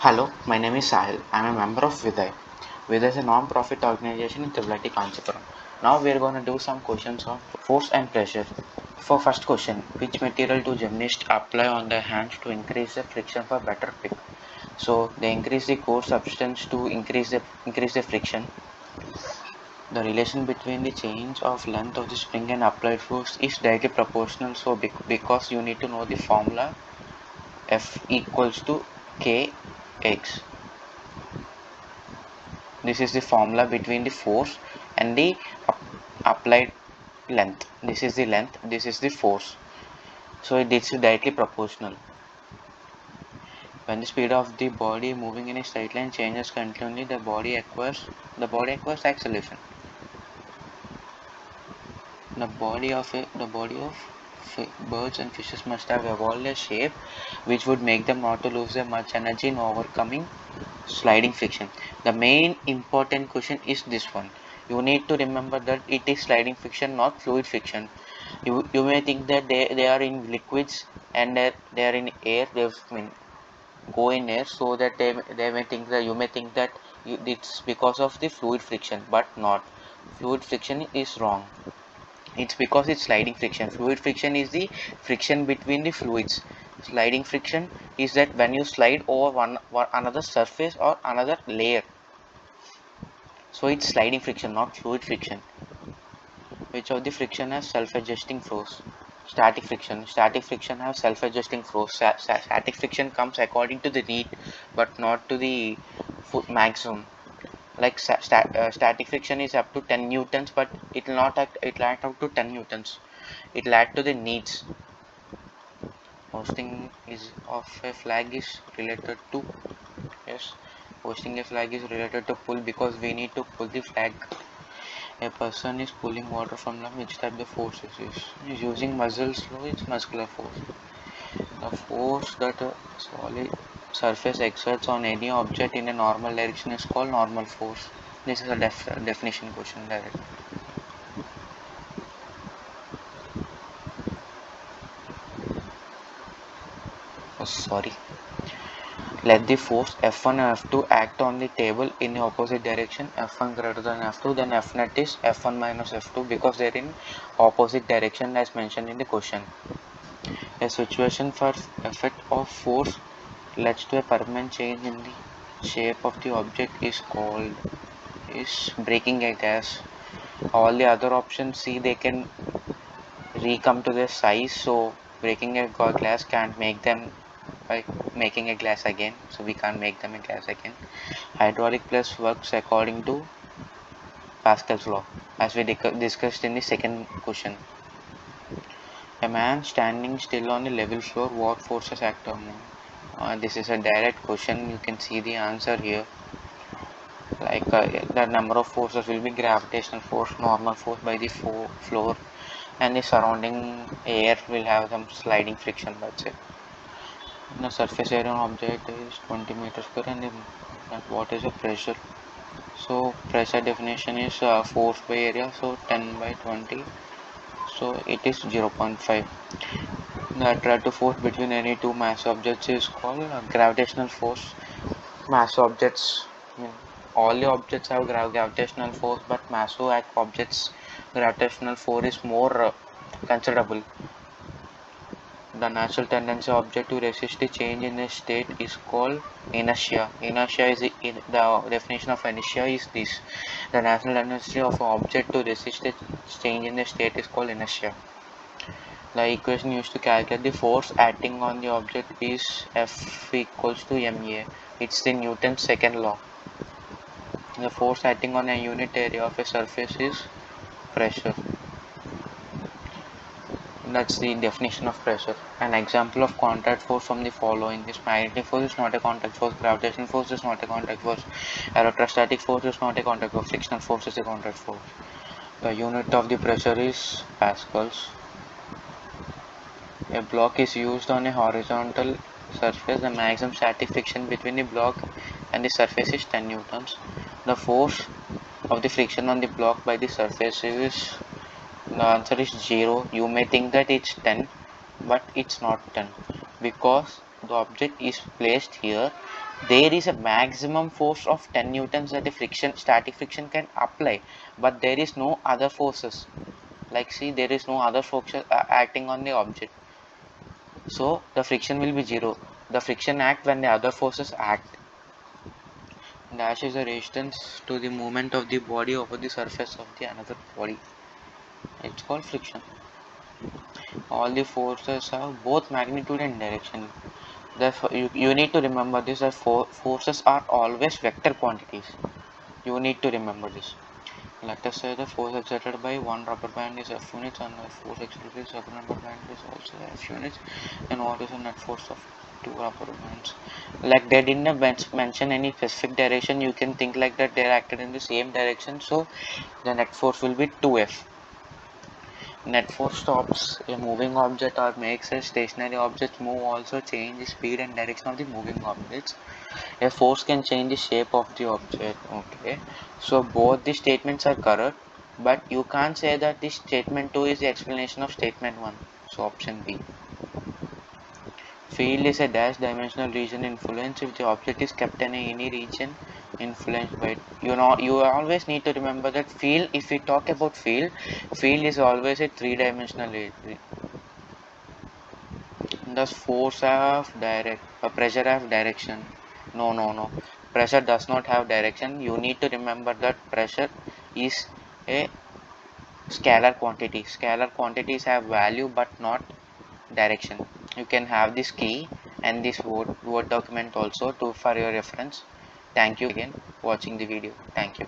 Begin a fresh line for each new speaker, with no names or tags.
Hello, my name is Sahil. I am a member of Viday. Viday is a non-profit organization in Tribalati Kanchipuram. Now we are going to do some questions on force and pressure. For first question, which material do gymnasts apply on their hands to increase the friction for better pick? So they increase the core substance to increase the friction. The relation between the change of length of the spring and applied force is directly proportional. So because you need to know the formula, F equals to Kx. This is the formula between the force and the applied length. This is the length, this is the force. So it is directly proportional. When the speed of the body moving in a straight line changes continually, the body acquires acceleration. The body of birds and fishes must have evolved a shape which would make them not to lose their much energy in overcoming sliding friction. The main important question is this one. You need to remember that it is sliding friction, not fluid friction. You may think that they are in liquids and they are in air. They go in air, so that they may think that you may think that it's because of the fluid friction, but not. Fluid friction is wrong. It's because it's sliding friction. Fluid friction is the friction between the fluids. Sliding friction is that when you slide over one another surface or another layer. So it's sliding friction, not fluid friction. Which of the friction has self-adjusting force? Static friction. Static friction has self-adjusting force. Static friction comes according to the need, but not to the maximum. Like static friction is up to 10 newtons, but it will not act. It will act up to 10 newtons. It will act to the needs. Hosting is of a flag is related to, yes, hosting a flag is related to pull, because we need to pull the flag. A person is pulling water from them. Which type the force is using muscles flow. It's muscular force. The force that a solid surface exerts on any object in a normal direction is called normal force. This is a definition question direct. Oh, sorry. Let the force F1 and F2 act on the table in the opposite direction. F1 greater than F2, then F net is F1 minus F2, because they're in opposite direction as mentioned in the question. A situation for effect of force leads to a permanent change in the shape of the object is breaking a gas. All the other options, see, they can recome to their size, so breaking a glass can't make them by making a glass again, so we can't make them a glass again. Hydraulic press works according to Pascal's law, as we discussed in the second question. A man standing still on a level floor, what forces act on him? This is a direct question. You can see the answer here. Like the number of forces will be gravitational force, normal force by the floor, and the surrounding air will have some sliding friction. That's it. The surface area of object is 20 meters square, and what is the pressure? So pressure definition is force by area, so 10 by 20, so it is 0.5. The attractive force between any two mass objects is called gravitational force. Mass objects, all the objects have gravitational force, but massive objects gravitational force is more considerable. The natural tendency of object to resist the change in a state is called inertia. Inertia is the definition of inertia is this: the natural tendency of an object to resist the change in the state is called inertia. The equation used to calculate the force acting on the object is F equals to ma. It's the Newton's second law. The force acting on a unit area of a surface is pressure. That's the definition of pressure. An example of contact force from the following: this magnetic force is not a contact force, gravitational force is not a contact force, electrostatic force is not a contact force, frictional force is a contact force. The unit of the pressure is pascals. A block is used on a horizontal surface. The maximum static friction between the block and the surface is 10 newtons. The force of the friction on the block by the surface is, the answer is 0. You may think that it's 10, but it's not 10, because the object is placed here there is a maximum force of 10 newtons that the static friction can apply, but there is no other forces. Like, see, there is no other forces acting on the object, so the friction will be zero. The friction act when the other forces act. Dash is the resistance to the movement of the body over the surface of the another body. It's called friction. All the forces have both magnitude and direction. Therefore, you need to remember this, that forces are always vector quantities. You need to remember this. Let us say the force exerted by one rubber band is F units and the force exerted by second rubber band is also F units, and what is the net force of two rubber bands? Like, they didn't mention any specific direction. You can think like that they are acted in the same direction, so the net force will be 2F. Net force stops a moving object or makes a stationary object move, also change the speed and direction of the moving objects. A force can change the shape of the object. Okay, so both the statements are correct, but you can't say that this statement 2 is the explanation of statement 1. So option B. Field is a dash dimensional region influence if the object is kept in any region influenced by it. You always need to remember that field, if we talk about field is always a three-dimensional. Does force have pressure have direction? No. Pressure does not have direction. You need to remember that pressure is a scalar quantity. Scalar quantities have value but not direction. You can have this key and this word document also to for your reference. Thank you again watching the video. Thank you.